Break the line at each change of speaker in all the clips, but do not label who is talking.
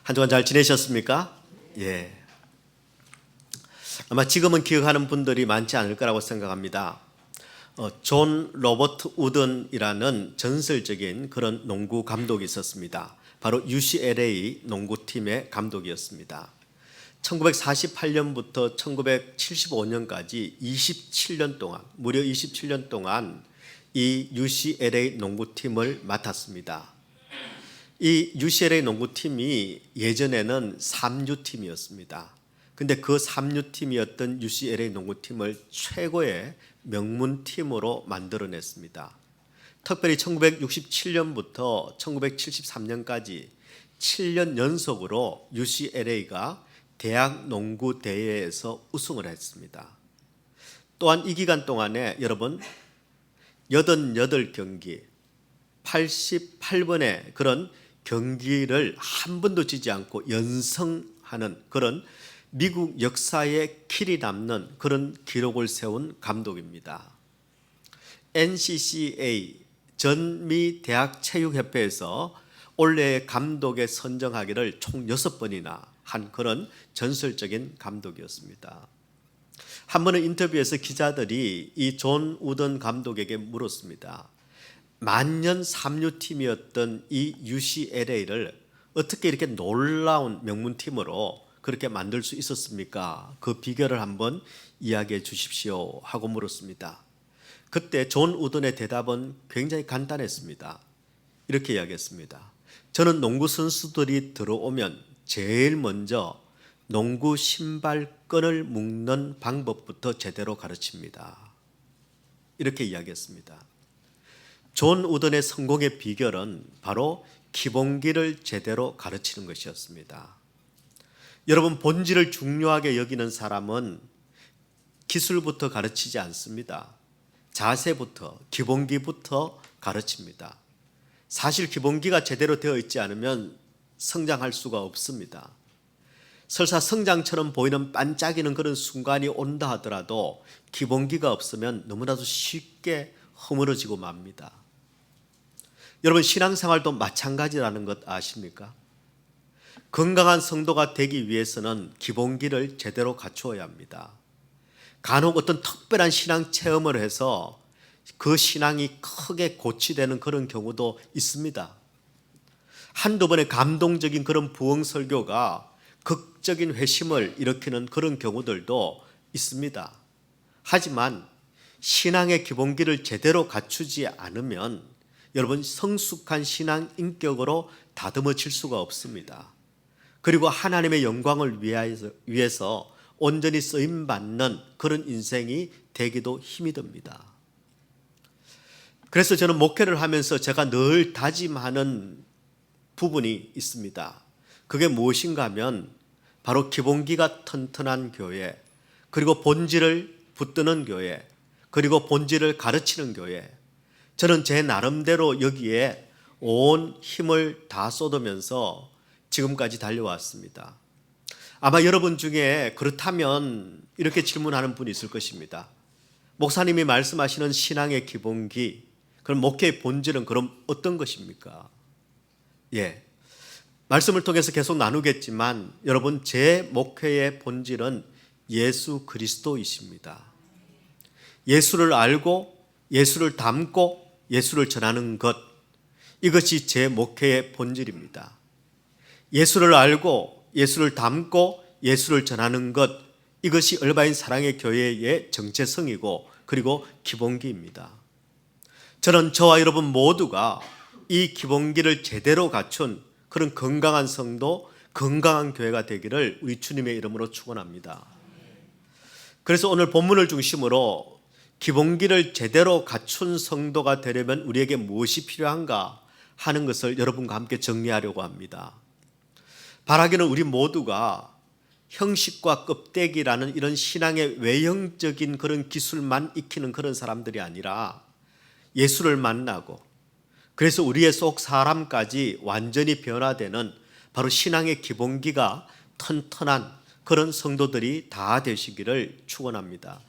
한 주간 잘 지내셨습니까? 예. 아마 지금은 기억하는 분들이 많지 않을 거라고 생각합니다. 존 로버트 우든이라는 전설적인 그런 농구 감독이 있었습니다. 바로 UCLA 농구팀의 감독이었습니다. 1948년부터 1975년까지 27년 동안, 무려 27년 동안 이 UCLA 농구팀을 맡았습니다. 이 UCLA 농구팀이 예전에는 3U팀이었습니다. 근데 그 3U팀이었던 UCLA 농구팀을 최고의 명문팀으로 만들어냈습니다. 특별히 1967년부터 1973년까지 7년 연속으로 UCLA가 대학 농구 대회에서 우승을 했습니다. 또한 이 기간 동안에 여러분 88경기 88번의 그런 경기를 한 번도 지지 않고 연승하는 그런 미국 역사에 길이 남는 그런 기록을 세운 감독입니다. NCCA 전미대학체육협회에서 올해의 감독에 선정하기를 총 6번이나 한 그런 전설적인 감독이었습니다. 한 번은 인터뷰에서 기자들이 이 존 우든 감독에게 물었습니다. 만년 3U팀이었던 이 UCLA를 어떻게 이렇게 놀라운 명문팀으로 그렇게 만들 수 있었습니까? 그 비결을 한번 이야기해 주십시오 하고 물었습니다. 그때 존 우든의 대답은 굉장히 간단했습니다. 이렇게 이야기했습니다. 저는 농구 선수들이 들어오면 제일 먼저 농구 신발끈을 묶는 방법부터 제대로 가르칩니다. 이렇게 이야기했습니다. 존 우든의 성공의 비결은 바로 기본기를 제대로 가르치는 것이었습니다. 여러분, 본질을 중요하게 여기는 사람은 기술부터 가르치지 않습니다. 자세부터, 기본기부터 가르칩니다. 사실 기본기가 제대로 되어 있지 않으면 성장할 수가 없습니다. 설사 성장처럼 보이는 반짝이는 그런 순간이 온다 하더라도 기본기가 없으면 너무나도 쉽게 허물어지고 맙니다. 여러분, 신앙생활도 마찬가지라는 것 아십니까? 건강한 성도가 되기 위해서는 기본기를 제대로 갖추어야 합니다. 간혹 어떤 특별한 신앙 체험을 해서 그 신앙이 크게 고치되는 그런 경우도 있습니다. 한두 번의 감동적인 그런 부흥 설교가 극적인 회심을 일으키는 그런 경우들도 있습니다. 하지만 신앙의 기본기를 제대로 갖추지 않으면 여러분, 성숙한 신앙 인격으로 다듬어질 수가 없습니다. 그리고 하나님의 영광을 위해서 온전히 쓰임받는 그런 인생이 되기도 힘이 듭니다. 그래서 저는 목회를 하면서 제가 늘 다짐하는 부분이 있습니다. 그게 무엇인가 하면 바로 기본기가 튼튼한 교회, 그리고 본질을 붙드는 교회, 그리고 본질을 가르치는 교회. 저는 제 나름대로 여기에 온 힘을 다 쏟으면서 지금까지 달려왔습니다. 아마 여러분 중에 그렇다면 이렇게 질문하는 분이 있을 것입니다. 목사님이 말씀하시는 신앙의 기본기, 그럼 목회의 본질은 그럼 어떤 것입니까? 예, 말씀을 통해서 계속 나누겠지만 여러분, 제 목회의 본질은 예수 그리스도이십니다. 예수를 알고 예수를 닮고 예수를 전하는 것, 이것이 제 목회의 본질입니다. 예수를 알고 예수를 닮고 예수를 전하는 것, 이것이 얼바인 사랑의 교회의 정체성이고 그리고 기본기입니다. 저는 저와 여러분 모두가 이 기본기를 제대로 갖춘 그런 건강한 성도, 건강한 교회가 되기를 우리 주님의 이름으로 축원합니다. 그래서 오늘 본문을 중심으로 기본기를 제대로 갖춘 성도가 되려면 우리에게 무엇이 필요한가 하는 것을 여러분과 함께 정리하려고 합니다. 바라기는 우리 모두가 형식과 껍데기라는 이런 신앙의 외형적인 그런 기술만 익히는 그런 사람들이 아니라 예수를 만나고 그래서 우리의 속 사람까지 완전히 변화되는 바로 신앙의 기본기가 튼튼한 그런 성도들이 다 되시기를 축원합니다.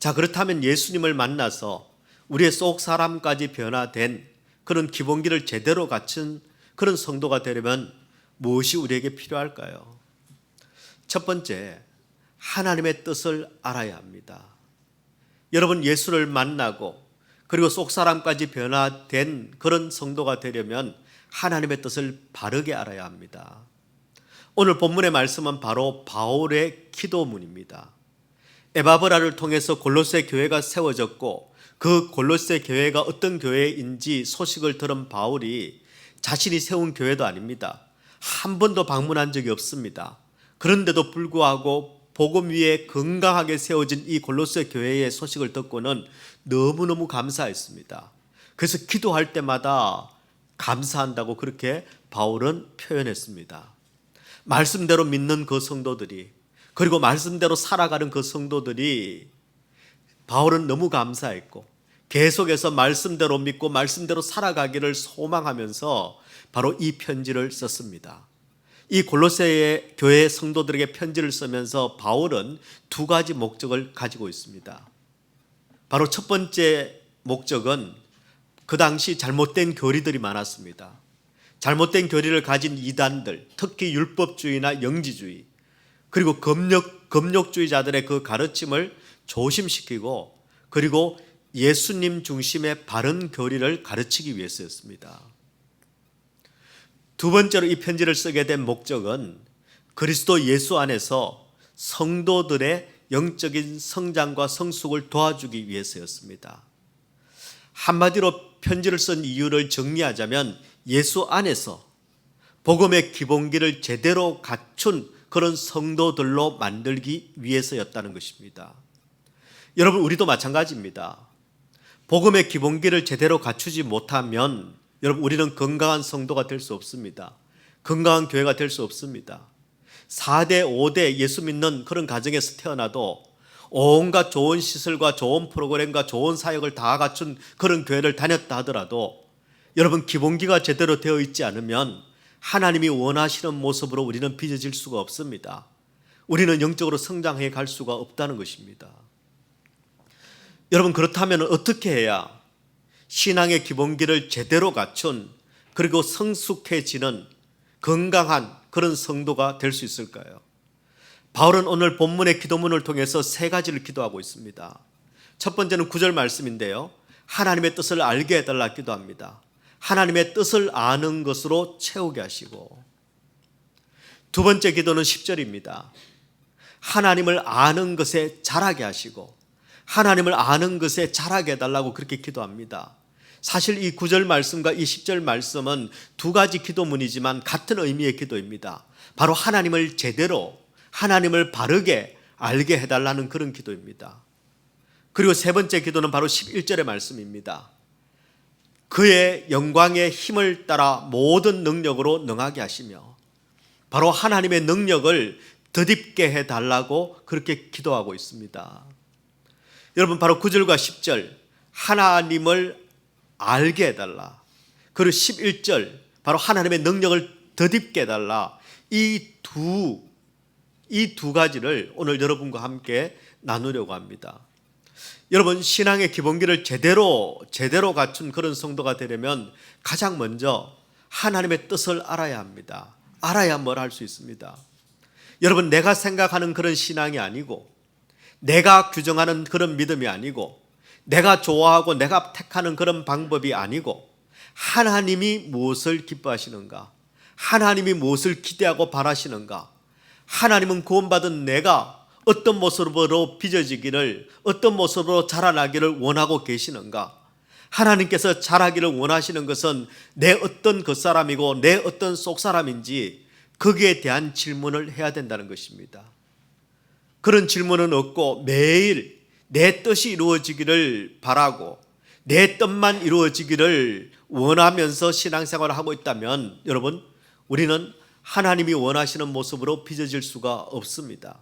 자, 그렇다면 예수님을 만나서 우리의 속 사람까지 변화된 그런 기본기를 제대로 갖춘 그런 성도가 되려면 무엇이 우리에게 필요할까요? 첫 번째, 하나님의 뜻을 알아야 합니다. 여러분, 예수를 만나고 그리고 속사람까지 변화된 그런 성도가 되려면 하나님의 뜻을 바르게 알아야 합니다. 오늘 본문의 말씀은 바로 바울의 기도문입니다. 에바브라를 통해서 골로새 교회가 세워졌고 그 골로새 교회가 어떤 교회인지 소식을 들은 바울이 자신이 세운 교회도 아닙니다. 한 번도 방문한 적이 없습니다. 그런데도 불구하고 복음 위에 건강하게 세워진 이 골로새 교회의 소식을 듣고는 너무너무 감사했습니다. 그래서 기도할 때마다 감사한다고 그렇게 바울은 표현했습니다. 말씀대로 믿는 그 성도들이, 그리고 말씀대로 살아가는 그 성도들이 바울은 너무 감사했고 계속해서 말씀대로 믿고 말씀대로 살아가기를 소망하면서 바로 이 편지를 썼습니다. 이 골로새의 교회 성도들에게 편지를 쓰면서 바울은 두 가지 목적을 가지고 있습니다. 바로 첫 번째 목적은 그 당시 잘못된 교리들이 많았습니다. 잘못된 교리를 가진 이단들, 특히 율법주의나 영지주의, 그리고 금욕주의자들의 그 가르침을 조심시키고 그리고 예수님 중심의 바른 교리를 가르치기 위해서였습니다. 두 번째로 이 편지를 쓰게 된 목적은 그리스도 예수 안에서 성도들의 영적인 성장과 성숙을 도와주기 위해서였습니다. 한마디로 편지를 쓴 이유를 정리하자면 예수 안에서 복음의 기본기를 제대로 갖춘 그런 성도들로 만들기 위해서였다는 것입니다. 여러분, 우리도 마찬가지입니다. 복음의 기본기를 제대로 갖추지 못하면 여러분, 우리는 건강한 성도가 될 수 없습니다. 건강한 교회가 될 수 없습니다. 4대, 5대 예수 믿는 그런 가정에서 태어나도 온갖 좋은 시설과 좋은 프로그램과 좋은 사역을 다 갖춘 그런 교회를 다녔다 하더라도 여러분, 기본기가 제대로 되어 있지 않으면 하나님이 원하시는 모습으로 우리는 빚어질 수가 없습니다. 우리는 영적으로 성장해 갈 수가 없다는 것입니다. 여러분, 그렇다면 어떻게 해야 신앙의 기본기를 제대로 갖춘 그리고 성숙해지는 건강한 그런 성도가 될 수 있을까요? 바울은 오늘 본문의 기도문을 통해서 세 가지를 기도하고 있습니다. 첫 번째는 9절 말씀인데요. 하나님의 뜻을 알게 해달라 기도합니다. 하나님의 뜻을 아는 것으로 채우게 하시고, 두 번째 기도는 10절입니다. 하나님을 아는 것에 자라게 하시고 하나님을 아는 것에 자라게 해달라고 그렇게 기도합니다. 사실 이 9절 말씀과 이 10절 말씀은 두 가지 기도문이지만 같은 의미의 기도입니다. 바로 하나님을 제대로, 하나님을 바르게 알게 해달라는 그런 기도입니다. 그리고 세 번째 기도는 바로 11절의 말씀입니다. 그의 영광의 힘을 따라 모든 능력으로 능하게 하시며, 바로 하나님의 능력을 덧입게 해달라고 그렇게 기도하고 있습니다. 여러분, 바로 9절과 10절 하나님을 알게 해달라, 그리고 11절 바로 하나님의 능력을 덧입게 해달라, 이 두 가지를 오늘 여러분과 함께 나누려고 합니다. 여러분, 신앙의 기본기를 제대로 갖춘 그런 성도가 되려면 가장 먼저 하나님의 뜻을 알아야 합니다. 알아야 뭘 할 수 있습니다. 여러분, 내가 생각하는 그런 신앙이 아니고, 내가 규정하는 그런 믿음이 아니고, 내가 좋아하고 내가 택하는 그런 방법이 아니고, 하나님이 무엇을 기뻐하시는가, 하나님이 무엇을 기대하고 바라시는가, 하나님은 구원받은 내가 어떤 모습으로 빚어지기를, 어떤 모습으로 자라나기를 원하고 계시는가, 하나님께서 자라기를 원하시는 것은 내 어떤 겉사람이고 내 어떤 속사람인지 거기에 대한 질문을 해야 된다는 것입니다. 그런 질문은 없고 매일 내 뜻이 이루어지기를 바라고 내 뜻만 이루어지기를 원하면서 신앙생활을 하고 있다면 여러분, 우리는 하나님이 원하시는 모습으로 빚어질 수가 없습니다.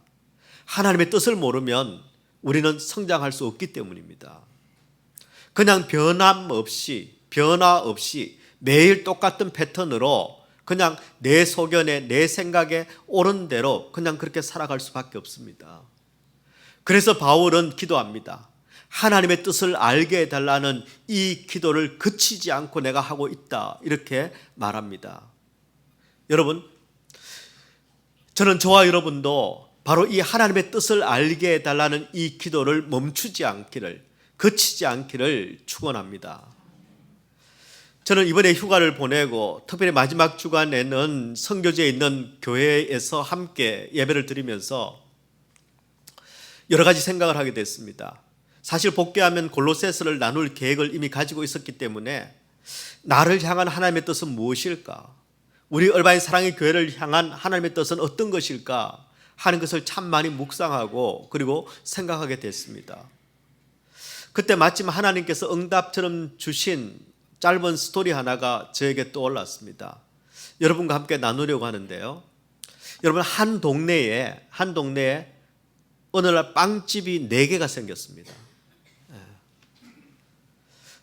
하나님의 뜻을 모르면 우리는 성장할 수 없기 때문입니다. 그냥 변화 없이 매일 똑같은 패턴으로 그냥 내 소견에, 내 생각에 옳은 대로 그냥 그렇게 살아갈 수밖에 없습니다. 그래서 바울은 기도합니다. 하나님의 뜻을 알게 해달라는 이 기도를 그치지 않고 내가 하고 있다, 이렇게 말합니다. 여러분, 저는 저와 여러분도 바로 이 하나님의 뜻을 알게 해달라는 이 기도를 멈추지 않기를, 거치지 않기를 축원합니다. 저는 이번에 휴가를 보내고 특별히 마지막 주간에는 선교지에 있는 교회에서 함께 예배를 드리면서 여러 가지 생각을 하게 됐습니다. 사실 복귀하면 골로새서를 나눌 계획을 이미 가지고 있었기 때문에 나를 향한 하나님의 뜻은 무엇일까? 우리 얼바인 사랑의 교회를 향한 하나님의 뜻은 어떤 것일까? 하는 것을 참 많이 묵상하고 그리고 생각하게 됐습니다. 그때 마침 하나님께서 응답처럼 주신 짧은 스토리 하나가 저에게 떠올랐습니다. 여러분과 함께 나누려고 하는데요. 여러분, 한 동네에 어느 날 빵집이 4개가 생겼습니다.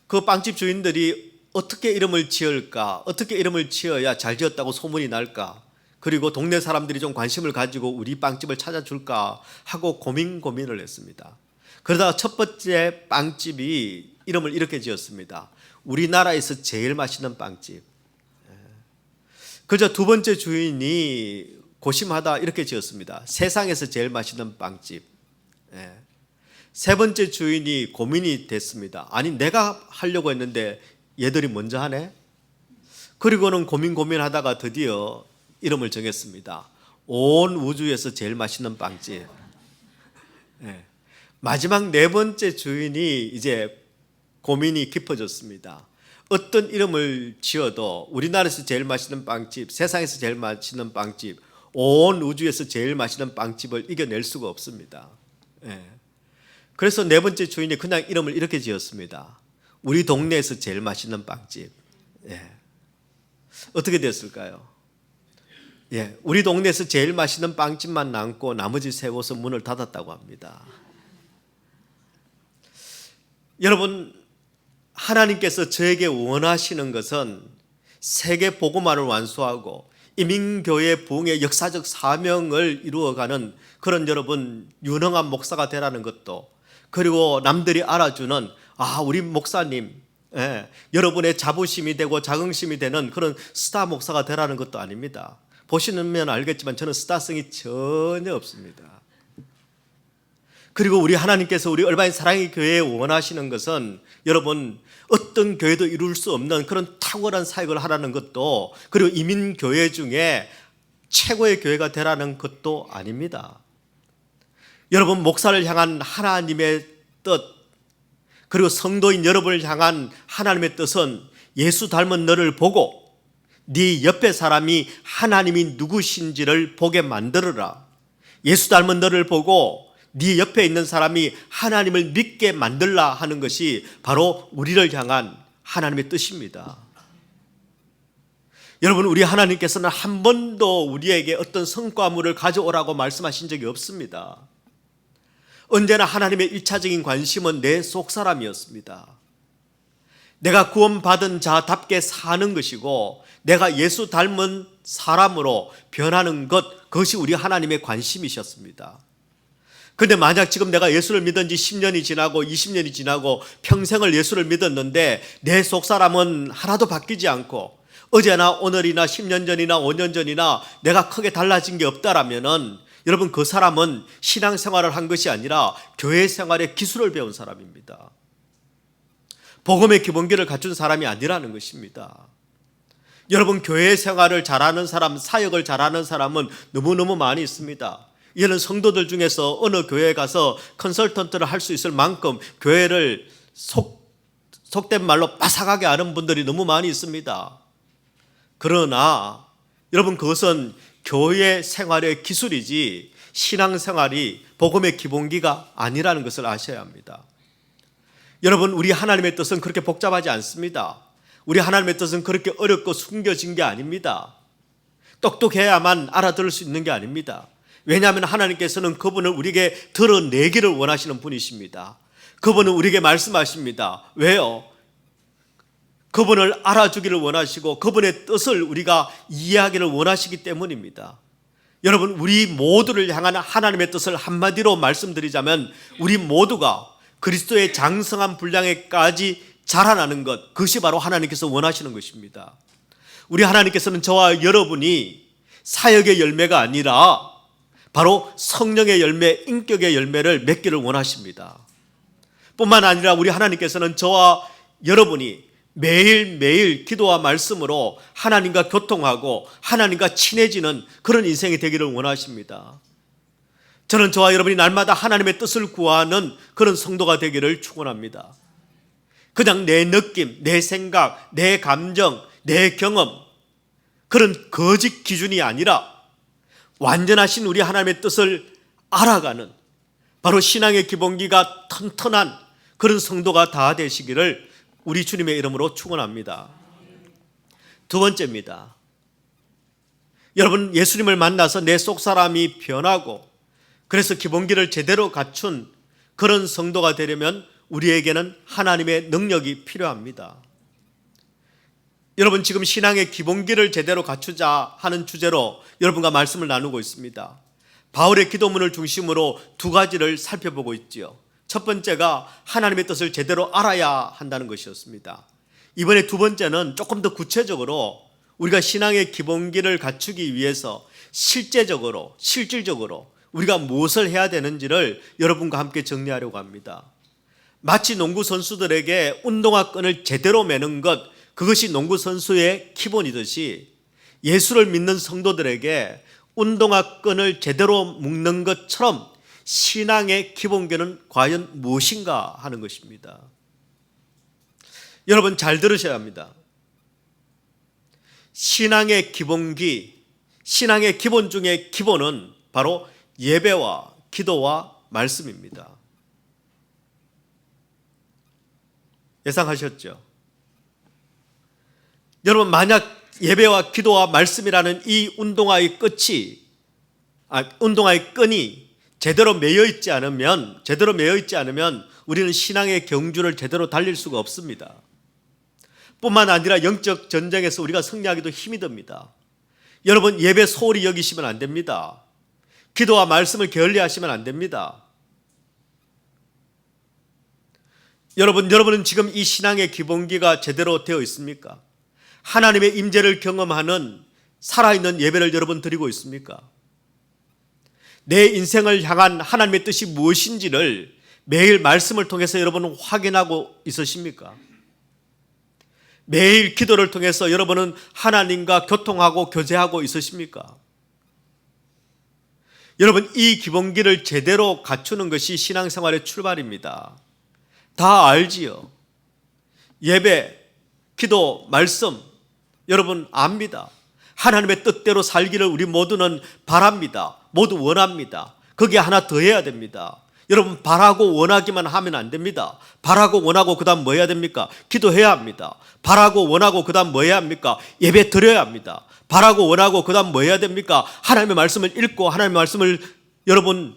그 빵집 주인들이 어떻게 이름을 지을까? 어떻게 이름을 지어야 잘 지었다고 소문이 날까? 그리고 동네 사람들이 좀 관심을 가지고 우리 빵집을 찾아줄까? 하고 고민을 했습니다. 그러다가 첫 번째 빵집이 이름을 이렇게 지었습니다. 우리나라에서 제일 맛있는 빵집. 그저 두 번째 주인이 고심하다 이렇게 지었습니다. 세상에서 제일 맛있는 빵집. 세 번째 주인이 고민이 됐습니다. 아니, 내가 하려고 했는데 얘들이 먼저 하네? 그리고는 고민하다가 드디어 이름을 정했습니다. 온 우주에서 제일 맛있는 빵집. 마지막 4번째 주인이 이제 고민이 깊어졌습니다. 어떤 이름을 지어도 우리나라에서 제일 맛있는 빵집, 세상에서 제일 맛있는 빵집, 온 우주에서 제일 맛있는 빵집을 이겨낼 수가 없습니다. 그래서 4번째 주인이 그냥 이름을 이렇게 지었습니다. 우리 동네에서 제일 맛있는 빵집. 어떻게 됐을까요? 우리 동네에서 제일 맛있는 빵집만 남고 나머지 3곳은 문을 닫았다고 합니다. 여러분, 하나님께서 저에게 원하시는 것은 세계 복음화를 완수하고 이민교회 부흥의 역사적 사명을 이루어가는 그런 여러분 유능한 목사가 되라는 것도, 그리고 남들이 알아주는 우리 목사님, 여러분의 자부심이 되고 자긍심이 되는 그런 스타 목사가 되라는 것도 아닙니다. 보시면 알겠지만 저는 스타성이 전혀 없습니다. 그리고 우리 하나님께서 우리 얼바인 사랑의 교회에 원하시는 것은 여러분 어떤 교회도 이룰 수 없는 그런 탁월한 사역을 하라는 것도, 그리고 이민교회 중에 최고의 교회가 되라는 것도 아닙니다. 여러분, 목사를 향한 하나님의 뜻, 그리고 성도인 여러분을 향한 하나님의 뜻은 예수 닮은 너를 보고 네 옆에 사람이 하나님이 누구신지를 보게 만들어라. 예수 닮은 너를 보고 네 옆에 있는 사람이 하나님을 믿게 만들라 하는 것이 바로 우리를 향한 하나님의 뜻입니다. 여러분, 우리 하나님께서는 한 번도 우리에게 어떤 성과물을 가져오라고 말씀하신 적이 없습니다. 언제나 하나님의 1차적인 관심은 내 속사람이었습니다. 내가 구원받은 자답게 사는 것이고 내가 예수 닮은 사람으로 변하는 것, 그것이 우리 하나님의 관심이셨습니다. 그런데 만약 지금 내가 예수를 믿은 지 10년이 지나고 20년이 지나고 평생을 예수를 믿었는데 내 속사람은 하나도 바뀌지 않고 어제나 오늘이나 10년 전이나 5년 전이나 내가 크게 달라진 게 없다라면은 여러분, 그 사람은 신앙생활을 한 것이 아니라 교회 생활의 기술을 배운 사람입니다. 복음의 기본기를 갖춘 사람이 아니라는 것입니다. 여러분, 교회 생활을 잘하는 사람, 사역을 잘하는 사람은 너무너무 많이 있습니다. 이는 성도들 중에서 어느 교회에 가서 컨설턴트를 할 수 있을 만큼 교회를 속된 말로 빠삭하게 아는 분들이 너무 많이 있습니다. 그러나 여러분, 그것은 교회 생활의 기술이지 신앙생활이 복음의 기본기가 아니라는 것을 아셔야 합니다. 여러분, 우리 하나님의 뜻은 그렇게 복잡하지 않습니다. 우리 하나님의 뜻은 그렇게 어렵고 숨겨진 게 아닙니다. 똑똑해야만 알아들을 수 있는 게 아닙니다. 왜냐하면 하나님께서는 그분을 우리에게 드러내기를 원하시는 분이십니다. 그분은 우리에게 말씀하십니다. 왜요? 그분을 알아주기를 원하시고 그분의 뜻을 우리가 이해하기를 원하시기 때문입니다. 여러분, 우리 모두를 향한 하나님의 뜻을 한마디로 말씀드리자면 우리 모두가 그리스도의 장성한 분량에까지 자라나는 것, 그것이 바로 하나님께서 원하시는 것입니다. 우리 하나님께서는 저와 여러분이 사역의 열매가 아니라 바로 성령의 열매, 인격의 열매를 맺기를 원하십니다. 뿐만 아니라 우리 하나님께서는 저와 여러분이 매일매일 기도와 말씀으로 하나님과 교통하고 하나님과 친해지는 그런 인생이 되기를 원하십니다. 저는 저와 여러분이 날마다 하나님의 뜻을 구하는 그런 성도가 되기를 축원합니다. 그냥 내 느낌, 내 생각, 내 감정, 내 경험, 그런 거짓 기준이 아니라 완전하신 우리 하나님의 뜻을 알아가는 바로 신앙의 기본기가 튼튼한 그런 성도가 다 되시기를 우리 주님의 이름으로 축원합니다. 두 번째입니다. 여러분, 예수님을 만나서 내 속사람이 변하고 그래서 기본기를 제대로 갖춘 그런 성도가 되려면 우리에게는 하나님의 능력이 필요합니다. 여러분, 지금 신앙의 기본기를 제대로 갖추자 하는 주제로 여러분과 말씀을 나누고 있습니다. 바울의 기도문을 중심으로 두 가지를 살펴보고 있지요. 첫 번째가 하나님의 뜻을 제대로 알아야 한다는 것이었습니다. 이번에 두 번째는 조금 더 구체적으로 우리가 신앙의 기본기를 갖추기 위해서 실질적으로 우리가 무엇을 해야 되는지를 여러분과 함께 정리하려고 합니다. 마치 농구 선수들에게 운동화 끈을 제대로 매는 것, 그것이 농구 선수의 기본이듯이 예수를 믿는 성도들에게 운동화 끈을 제대로 묶는 것처럼 신앙의 기본기는 과연 무엇인가 하는 것입니다. 여러분, 잘 들으셔야 합니다. 신앙의 기본기, 신앙의 기본 중에 기본은 바로 예배와 기도와 말씀입니다. 예상하셨죠? 여러분, 만약 예배와 기도와 말씀이라는 이 운동화의 끈이 제대로 매여 있지 않으면 우리는 신앙의 경주를 제대로 달릴 수가 없습니다. 뿐만 아니라 영적 전쟁에서 우리가 승리하기도 힘이 듭니다. 여러분, 예배 소홀히 여기시면 안 됩니다. 기도와 말씀을 게을리하시면 안 됩니다. 여러분은 지금 이 신앙의 기본기가 제대로 되어 있습니까? 하나님의 임재를 경험하는 살아있는 예배를 여러분 드리고 있습니까? 내 인생을 향한 하나님의 뜻이 무엇인지를 매일 말씀을 통해서 여러분은 확인하고 있으십니까? 매일 기도를 통해서 여러분은 하나님과 교통하고 교제하고 있으십니까? 여러분, 이 기본기를 제대로 갖추는 것이 신앙생활의 출발입니다. 다 알지요? 예배, 기도, 말씀, 여러분 압니다. 하나님의 뜻대로 살기를 우리 모두는 바랍니다. 모두 원합니다. 거기에 하나 더 해야 됩니다. 여러분, 바라고 원하기만 하면 안 됩니다. 바라고 원하고 그 다음 뭐 해야 됩니까? 기도해야 합니다. 바라고 원하고 그 다음 뭐 해야 합니까? 예배 드려야 합니다. 바라고 원하고 그 다음 뭐 해야 됩니까? 하나님의 말씀을 읽고 하나님의 말씀을 여러분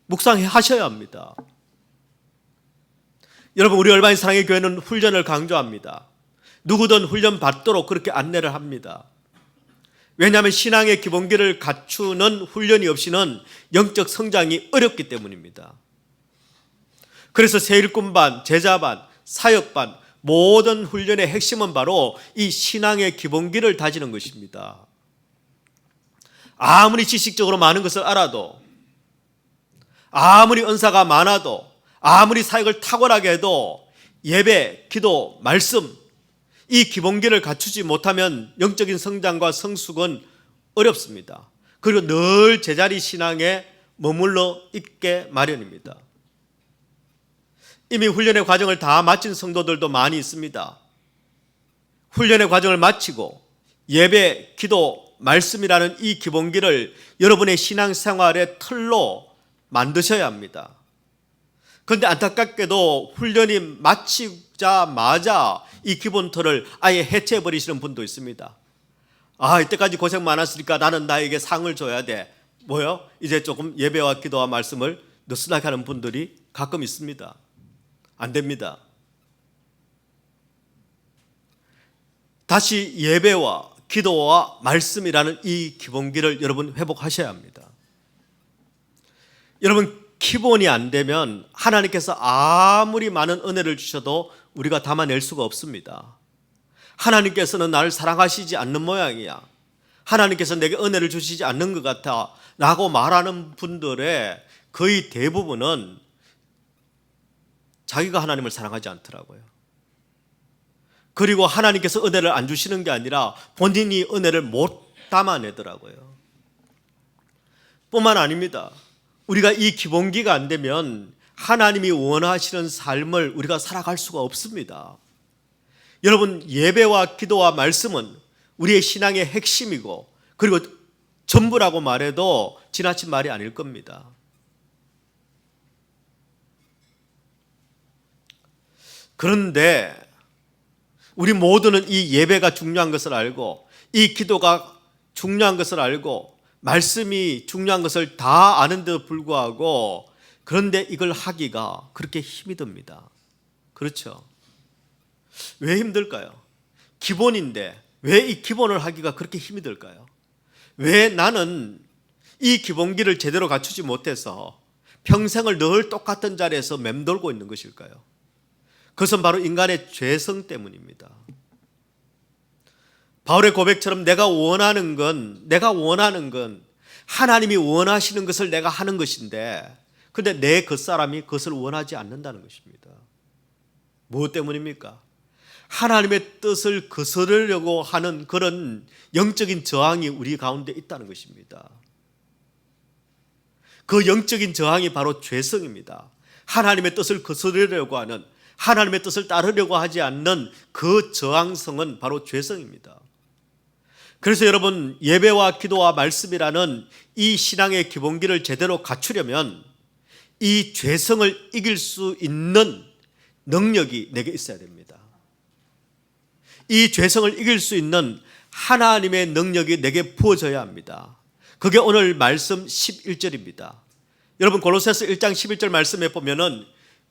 묵상하셔야 합니다. 여러분, 우리 얼마인 사랑의 교회는 훈련을 강조합니다. 누구든 훈련 받도록 그렇게 안내를 합니다. 왜냐하면 신앙의 기본기를 갖추는 훈련이 없이는 영적 성장이 어렵기 때문입니다. 그래서 새일꾼반, 제자반, 사역반 모든 훈련의 핵심은 바로 이 신앙의 기본기를 다지는 것입니다. 아무리 지식적으로 많은 것을 알아도, 아무리 은사가 많아도, 아무리 사역을 탁월하게 해도 예배, 기도, 말씀, 이 기본기를 갖추지 못하면 영적인 성장과 성숙은 어렵습니다. 그리고 늘 제자리 신앙에 머물러 있게 마련입니다. 이미 훈련의 과정을 다 마친 성도들도 많이 있습니다. 훈련의 과정을 마치고 예배, 기도, 말씀이라는 이 기본기를 여러분의 신앙생활의 틀로 만드셔야 합니다. 그런데 안타깝게도 훈련이 마치자마자 이 기본 틀을 아예 해체해버리시는 분도 있습니다. 이때까지 고생 많았으니까 나는 나에게 상을 줘야 돼. 뭐요? 이제 조금 예배와 기도와 말씀을 느슨하게 하는 분들이 가끔 있습니다. 안 됩니다. 다시 예배와 기도와 말씀이라는 이 기본기를 여러분 회복하셔야 합니다. 여러분, 기본이 안 되면 하나님께서 아무리 많은 은혜를 주셔도 우리가 담아낼 수가 없습니다. 하나님께서는 나를 사랑하시지 않는 모양이야. 하나님께서 내게 은혜를 주시지 않는 것 같아 라고 말하는 분들의 거의 대부분은 자기가 하나님을 사랑하지 않더라고요. 그리고 하나님께서 은혜를 안 주시는 게 아니라 본인이 은혜를 못 담아내더라고요. 뿐만 아닙니다. 우리가 이 기본기가 안 되면 하나님이 원하시는 삶을 우리가 살아갈 수가 없습니다. 여러분, 예배와 기도와 말씀은 우리의 신앙의 핵심이고 그리고 전부라고 말해도 지나친 말이 아닐 겁니다. 그런데 우리 모두는 이 예배가 중요한 것을 알고 이 기도가 중요한 것을 알고 말씀이 중요한 것을 다 아는데도 불구하고 그런데 이걸 하기가 그렇게 힘이 듭니다. 그렇죠? 왜 힘들까요? 기본인데 왜 이 기본을 하기가 그렇게 힘이 들까요? 왜 나는 이 기본기를 제대로 갖추지 못해서 평생을 늘 똑같은 자리에서 맴돌고 있는 것일까요? 그것은 바로 인간의 죄성 때문입니다. 바울의 고백처럼 내가 원하는 건 하나님이 원하시는 것을 내가 하는 것인데 근데 내 겉사람이 그것을 원하지 않는다는 것입니다. 무엇 때문입니까? 하나님의 뜻을 거스르려고 하는 그런 영적인 저항이 우리 가운데 있다는 것입니다. 그 영적인 저항이 바로 죄성입니다. 하나님의 뜻을 거스르려고 하는, 하나님의 뜻을 따르려고 하지 않는 그 저항성은 바로 죄성입니다. 그래서 여러분, 예배와 기도와 말씀이라는 이 신앙의 기본기를 제대로 갖추려면 이 죄성을 이길 수 있는 능력이 내게 있어야 됩니다. 이 죄성을 이길 수 있는 하나님의 능력이 내게 부어져야 합니다. 그게 오늘 말씀 11절입니다. 여러분, 골로새서 1장 11절 말씀에 보면은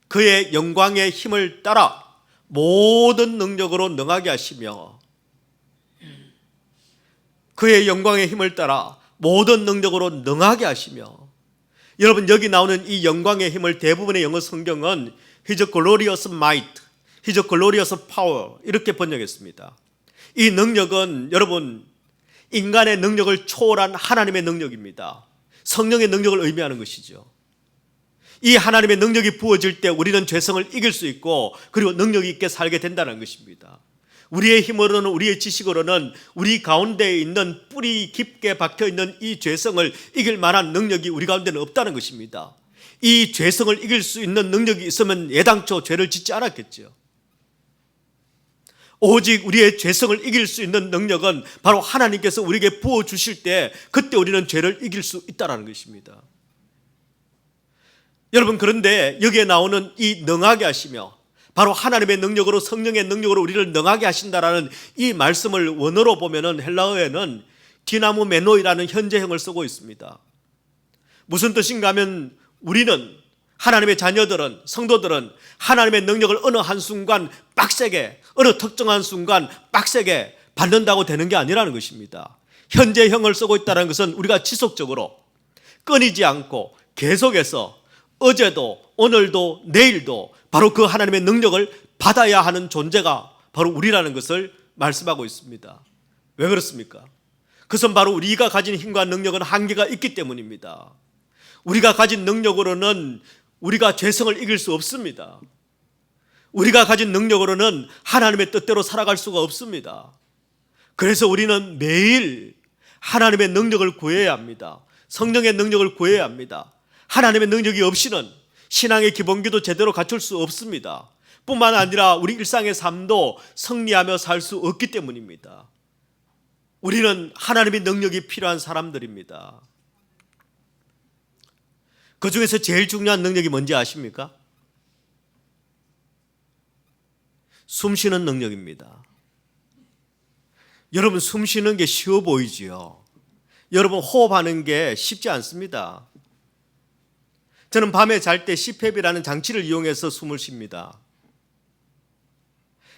그의 영광의 힘을 따라 모든 능력으로 능하게 하시며, 그의 영광의 힘을 따라 모든 능력으로 능하게 하시며, 여러분, 여기 나오는 이 영광의 힘을 대부분의 영어 성경은 His glorious might, His glorious power 이렇게 번역했습니다. 이 능력은 여러분, 인간의 능력을 초월한 하나님의 능력입니다. 성령의 능력을 의미하는 것이죠. 이 하나님의 능력이 부어질 때 우리는 죄성을 이길 수 있고 그리고 능력 있게 살게 된다는 것입니다. 우리의 힘으로는, 우리의 지식으로는 우리 가운데에 있는 뿌리 깊게 박혀있는 이 죄성을 이길 만한 능력이 우리 가운데는 없다는 것입니다. 이 죄성을 이길 수 있는 능력이 있으면 애당초 죄를 짓지 않았겠죠. 오직 우리의 죄성을 이길 수 있는 능력은 바로 하나님께서 우리에게 부어주실 때 그때 우리는 죄를 이길 수 있다는 것입니다. 여러분, 그런데 여기에 나오는 이 능하게 하시며, 바로 하나님의 능력으로, 성령의 능력으로 우리를 능하게 하신다라는 이 말씀을 원어로 보면은 헬라어에는 디나모 메노이라는 현재형을 쓰고 있습니다. 무슨 뜻인가 하면 우리는, 하나님의 자녀들은, 성도들은 하나님의 능력을 어느 한순간 빡세게, 어느 특정한 순간 빡세게 받는다고 되는 게 아니라는 것입니다. 현재형을 쓰고 있다는 것은 우리가 지속적으로 끊이지 않고 계속해서 어제도 오늘도 내일도 바로 그 하나님의 능력을 받아야 하는 존재가 바로 우리라는 것을 말씀하고 있습니다. 왜 그렇습니까? 그것은 바로 우리가 가진 힘과 능력은 한계가 있기 때문입니다. 우리가 가진 능력으로는 우리가 죄성을 이길 수 없습니다. 우리가 가진 능력으로는 하나님의 뜻대로 살아갈 수가 없습니다. 그래서 우리는 매일 하나님의 능력을 구해야 합니다. 성령의 능력을 구해야 합니다. 하나님의 능력이 없이는 신앙의 기본기도 제대로 갖출 수 없습니다. 뿐만 아니라 우리 일상의 삶도 승리하며 살 수 없기 때문입니다. 우리는 하나님의 능력이 필요한 사람들입니다. 그 중에서 제일 중요한 능력이 뭔지 아십니까? 숨 쉬는 능력입니다. 여러분, 숨 쉬는 게 쉬워 보이지요? 여러분, 호흡하는 게 쉽지 않습니다. 저는 밤에 잘 때 CPAP이라는 장치를 이용해서 숨을 쉽니다.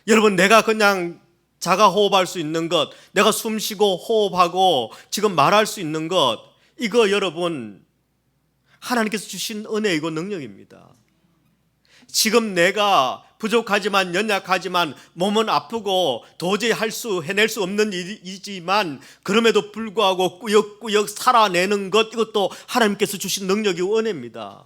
여러분, 내가 그냥 자가 호흡할 수 있는 것, 내가 숨 쉬고 호흡하고 지금 말할 수 있는 것, 이거 여러분 하나님께서 주신 은혜이고 능력입니다. 지금 내가 부족하지만 연약하지만 몸은 아프고 도저히 해낼 수 없는 일이지만 그럼에도 불구하고 꾸역꾸역 살아내는 것, 이것도 하나님께서 주신 능력이 은혜입니다.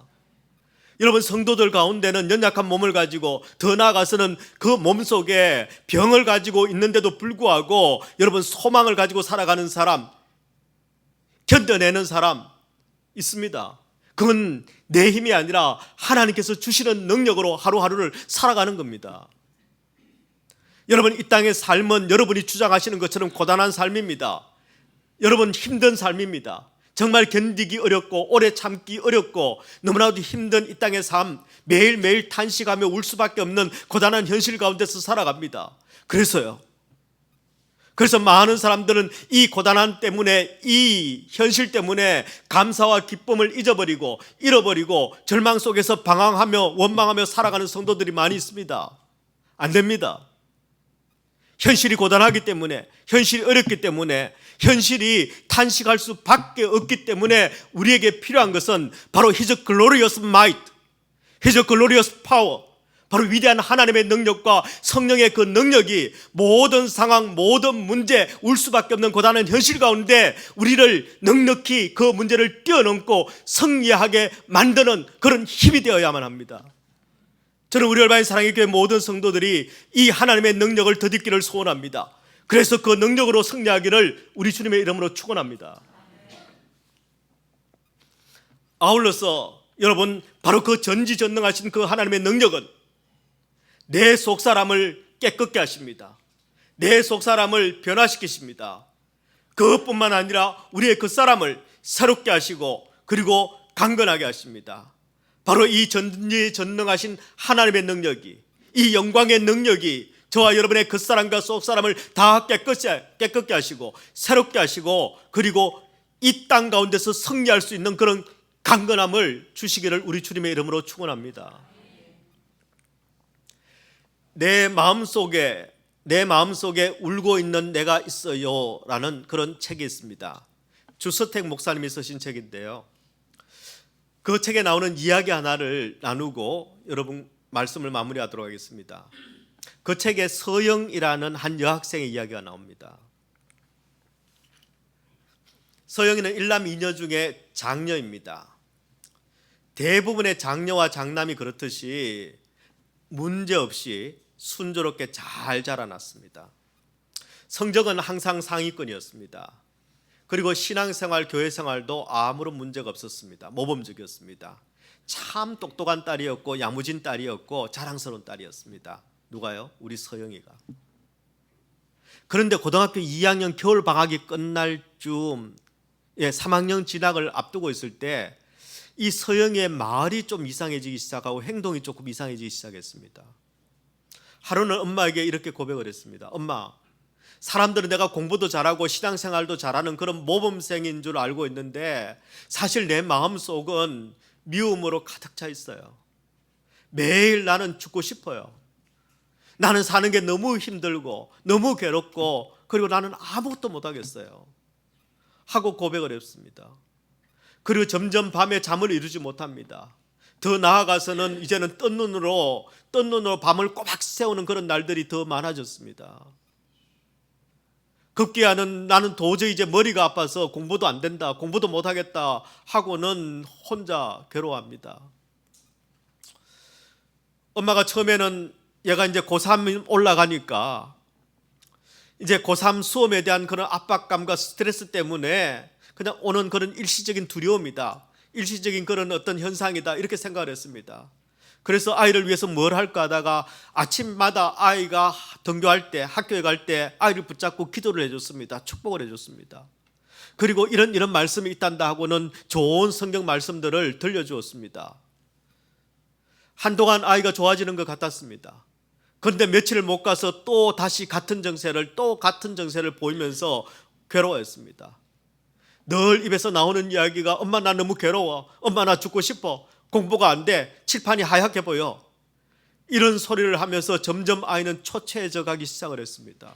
여러분, 성도들 가운데는 연약한 몸을 가지고 더 나아가서는 그 몸속에 병을 가지고 있는데도 불구하고 여러분 소망을 가지고 살아가는 사람, 견뎌내는 사람 있습니다. 그건 내 힘이 아니라 하나님께서 주시는 능력으로 하루하루를 살아가는 겁니다. 여러분, 이 땅의 삶은 여러분이 주장하시는 것처럼 고단한 삶입니다. 여러분, 힘든 삶입니다. 정말 견디기 어렵고 오래 참기 어렵고 너무나도 힘든 이 땅의 삶, 매일매일 탄식하며 울 수밖에 없는 고단한 현실 가운데서 살아갑니다. 그래서 많은 사람들은 이 고단함 때문에, 이 현실 때문에 감사와 기쁨을 잃어버리고 절망 속에서 방황하며 원망하며 살아가는 성도들이 많이 있습니다. 안 됩니다. 현실이 고단하기 때문에, 현실이 어렵기 때문에, 현실이 탄식할 수밖에 없기 때문에 우리에게 필요한 것은 바로 His glorious might, His glorious power, 바로 위대한 하나님의 능력과 성령의 그 능력이 모든 상황, 모든 문제, 울 수밖에 없는 고단한 현실 가운데 우리를 넉넉히 그 문제를 뛰어넘고 승리하게 만드는 그런 힘이 되어야만 합니다. 저는 우리 얼바인 사랑의 교회 모든 성도들이 이 하나님의 능력을 덧입기를 소원합니다. 그래서 그 능력으로 승리하기를 우리 주님의 이름으로 축원합니다. 아울러서 여러분, 바로 그 전지전능하신 그 하나님의 능력은 내 속사람을 깨끗게 하십니다. 내 속사람을 변화시키십니다. 그것뿐만 아니라 우리의 그 사람을 새롭게 하시고 그리고 강건하게 하십니다. 바로 이 전지전능하신 하나님의 능력이, 이 영광의 능력이 저와 여러분의 그 사람과 속 사람을 다 깨끗게 하시고 새롭게 하시고 그리고 이 땅 가운데서 승리할 수 있는 그런 강건함을 주시기를 우리 주님의 이름으로 축원합니다. 내 마음속에 울고 있는 내가 있어요 라는 그런 책이 있습니다. 주서택 목사님이 쓰신 책인데요, 그 책에 나오는 이야기 하나를 나누고 여러분 말씀을 마무리하도록 하겠습니다. 그 책에 서영이라는 한 여학생의 이야기가 나옵니다. 서영이는 일남 이녀 중에 장녀입니다. 대부분의 장녀와 장남이 그렇듯이 문제없이 순조롭게 잘 자라났습니다. 성적은 항상 상위권이었습니다. 그리고 신앙생활, 교회생활도 아무런 문제가 없었습니다. 모범적이었습니다. 참 똑똑한 딸이었고 야무진 딸이었고 자랑스러운 딸이었습니다. 누가요? 우리 서영이가. 그런데 고등학교 2학년 겨울방학이 끝날 즈음 3학년 진학을 앞두고 있을 때 이 서영이의 말이 좀 이상해지기 시작하고 행동이 조금 이상해지기 시작했습니다. 하루는 엄마에게 이렇게 고백을 했습니다. 엄마, 사람들은 내가 공부도 잘하고 신앙생활도 잘하는 그런 모범생인 줄 알고 있는데 사실 내 마음속은 미움으로 가득 차 있어요. 매일 나는 죽고 싶어요. 나는 사는 게 너무 힘들고 너무 괴롭고 그리고 나는 아무것도 못하겠어요 하고 고백을 했습니다. 그리고 점점 밤에 잠을 이루지 못합니다. 더 나아가서는 이제는 뜬 눈으로 밤을 꼬박 새우는 그런 날들이 더 많아졌습니다. 급기야는 나는 도저히 이제 머리가 아파서 공부도 안 된다, 공부도 못하겠다 하고는 혼자 괴로워합니다. 엄마가 처음에는 얘가 이제 고3 올라가니까 이제 고3 수험에 대한 그런 압박감과 스트레스 때문에 그냥 오는 그런 일시적인 두려움이다, 일시적인 그런 어떤 현상이다 이렇게 생각을 했습니다. 그래서 아이를 위해서 뭘 할까 하다가 아침마다 아이가 등교할 때, 학교에 갈 때 아이를 붙잡고 기도를 해줬습니다. 축복을 해줬습니다. 그리고 이런 말씀이 있단다 하고는 좋은 성경 말씀들을 들려주었습니다. 한동안 아이가 좋아지는 것 같았습니다. 그런데 며칠을 못 가서 또 다시 같은 정세를 보이면서 괴로워했습니다. 늘 입에서 나오는 이야기가 엄마 나 너무 괴로워, 엄마 나 죽고 싶어, 공부가 안 돼, 칠판이 하얗게 보여, 이런 소리를 하면서 점점 아이는 초췌해져 가기 시작을 했습니다.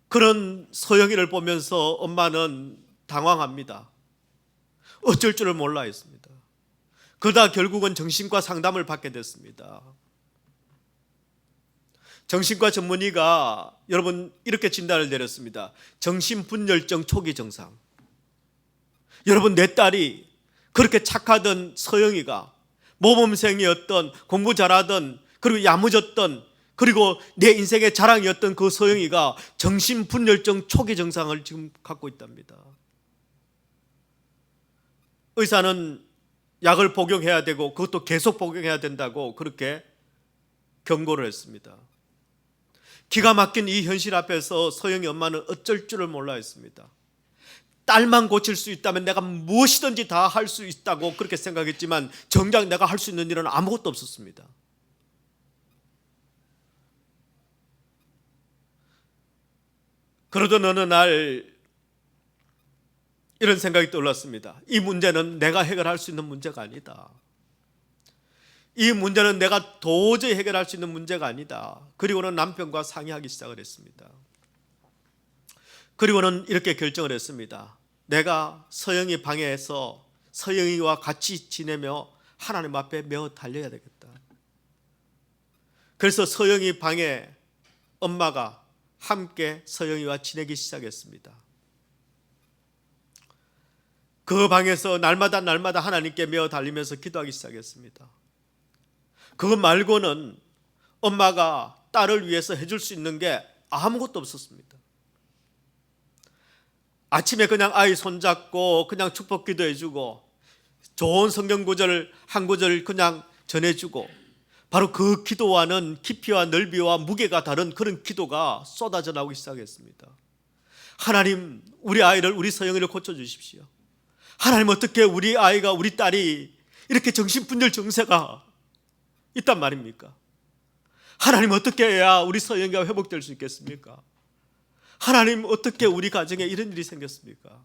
그런 서영이를 보면서 엄마는 당황합니다. 어쩔 줄을 몰라 했습니다. 그러다 결국은 정신과 상담을 받게 됐습니다. 정신과 전문의가 여러분 이렇게 진단을 내렸습니다. 정신분열증 초기 증상. 여러분, 내 딸이 그렇게 착하던 서영이가 모범생이었던, 공부 잘하던, 그리고 야무졌던, 그리고 내 인생의 자랑이었던 그 서영이가 정신분열증 초기 증상을 지금 갖고 있답니다. 의사는 약을 복용해야 되고 그것도 계속 복용해야 된다고 그렇게 경고를 했습니다. 기가 막힌 이 현실 앞에서 서영이 엄마는 어쩔 줄을 몰라 했습니다. 딸만 고칠 수 있다면 내가 무엇이든지 다 할 수 있다고 그렇게 생각했지만 정작 내가 할 수 있는 일은 아무것도 없었습니다. 그러던 어느 날 이런 생각이 떠올랐습니다. 이 문제는 내가 해결할 수 있는 문제가 아니다. 이 문제는 내가 도저히 해결할 수 있는 문제가 아니다. 그리고는 남편과 상의하기 시작을 했습니다. 그리고는 이렇게 결정을 했습니다. 내가 서영이 방에서 서영이와 같이 지내며 하나님 앞에 매어 달려야 되겠다. 그래서 서영이 방에 엄마가 함께 서영이와 지내기 시작했습니다. 그 방에서 날마다 하나님께 매어 달리면서 기도하기 시작했습니다. 그것 말고는 엄마가 딸을 위해서 해줄 수 있는 게 아무것도 없었습니다. 아침에 그냥 아이 손잡고 그냥 축복 기도해주고 좋은 성경 구절 한 구절 그냥 전해주고 바로 그 기도와는 깊이와 넓이와 무게가 다른 그런 기도가 쏟아져 나오기 시작했습니다. 하나님, 우리 아이를, 우리 서영이를 고쳐주십시오. 하나님, 어떻게 우리 아이가, 우리 딸이 이렇게 정신분열 증세가 있단 말입니까? 하나님, 어떻게 해야 우리 서영이가 회복될 수 있겠습니까? 하나님, 어떻게 우리 가정에 이런 일이 생겼습니까?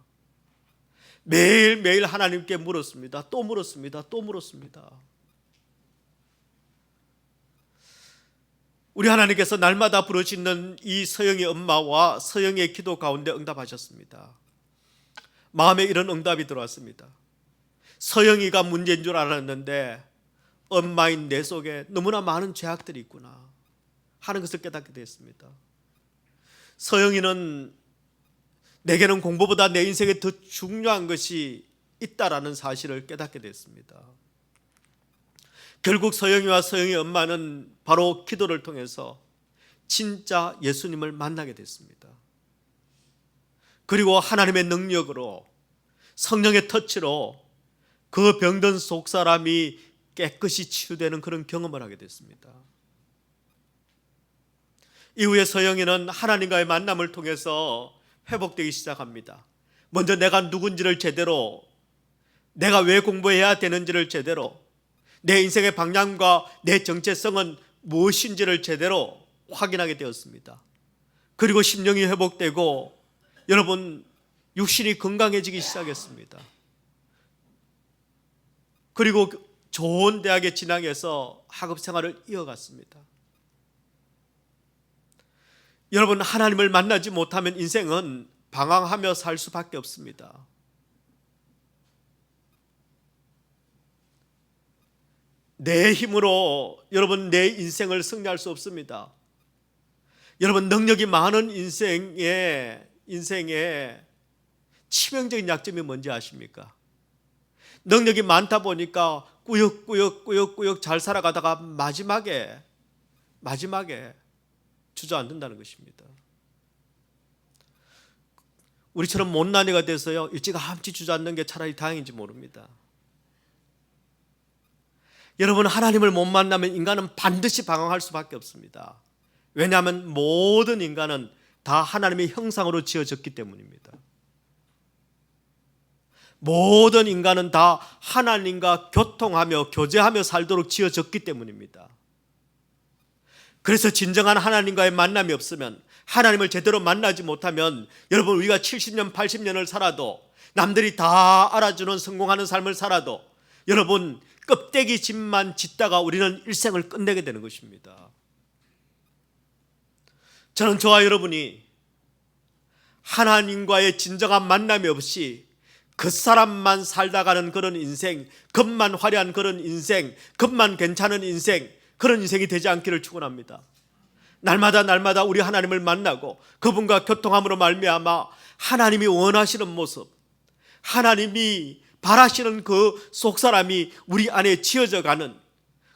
매일매일 하나님께 물었습니다. 또 물었습니다. 또 물었습니다. 우리 하나님께서 날마다 부르짖는 이 서영이 엄마와 서영이의 기도 가운데 응답하셨습니다. 마음에 이런 응답이 들어왔습니다. 서영이가 문제인 줄 알았는데 엄마인 내 속에 너무나 많은 죄악들이 있구나 하는 것을 깨닫게 되었습니다. 서영이는 내게는 공부보다 내 인생에 더 중요한 것이 있다라는 사실을 깨닫게 됐습니다. 결국 서영이와 서영이 엄마는 바로 기도를 통해서 진짜 예수님을 만나게 됐습니다. 그리고 하나님의 능력으로 성령의 터치로 그 병든 속사람이 깨끗이 치유되는 그런 경험을 하게 됐습니다. 이후에 서영이는 하나님과의 만남을 통해서 회복되기 시작합니다. 먼저 내가 누군지를 제대로, 내가 왜 공부해야 되는지를 제대로, 내 인생의 방향과 내 정체성은 무엇인지를 제대로 확인하게 되었습니다. 그리고 심령이 회복되고 여러분, 육신이 건강해지기 시작했습니다. 그리고 좋은 대학에 진학해서 학업 생활을 이어갔습니다. 여러분, 하나님을 만나지 못하면 인생은 방황하며 살 수밖에 없습니다. 내 힘으로 여러분 내 인생을 승리할 수 없습니다. 여러분, 능력이 많은 인생에 치명적인 약점이 뭔지 아십니까? 능력이 많다 보니까 꾸역꾸역 잘 살아가다가 마지막에 주저앉는다는 것입니다. 우리처럼 못난 애가 돼서요 일찌감치 주저앉는 게 차라리 다행인지 모릅니다. 여러분, 하나님을 못 만나면 인간은 반드시 방황할 수밖에 없습니다. 왜냐하면 모든 인간은 다 하나님의 형상으로 지어졌기 때문입니다. 모든 인간은 다 하나님과 교통하며 교제하며 살도록 지어졌기 때문입니다. 그래서 진정한 하나님과의 만남이 없으면, 하나님을 제대로 만나지 못하면 여러분, 우리가 70년 80년을 살아도, 남들이 다 알아주는 성공하는 삶을 살아도 여러분, 껍데기 집만 짓다가 우리는 일생을 끝내게 되는 것입니다. 저는 저와 여러분이 하나님과의 진정한 만남이 없이 그 사람만 살다가는 그런 인생, 겉만 화려한 그런 인생, 겉만 괜찮은 인생, 그런 인생이 되지 않기를 축원합니다. 날마다 우리 하나님을 만나고 그분과 교통함으로 말미암아 하나님이 원하시는 모습, 하나님이 바라시는 그 속사람이 우리 안에 지어져 가는,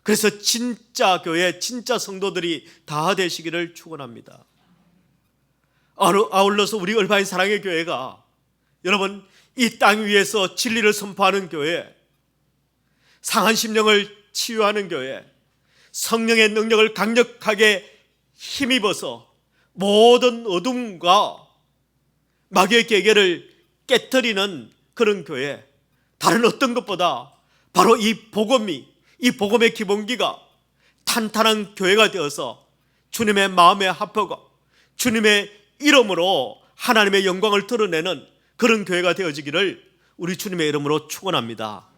그래서 진짜 교회, 진짜 성도들이 다 되시기를 축원합니다. 아울러서 우리 얼바인 사랑의 교회가 여러분 이 땅 위에서 진리를 선포하는 교회, 상한 심령을 치유하는 교회, 성령의 능력을 강력하게 힘입어서 모든 어둠과 마귀의 계계를 깨트리는 그런 교회, 다른 어떤 것보다 바로 이 복음의 기본기가 탄탄한 교회가 되어서 주님의 마음에 합하고 주님의 이름으로 하나님의 영광을 드러내는 그런 교회가 되어지기를 우리 주님의 이름으로 축원합니다.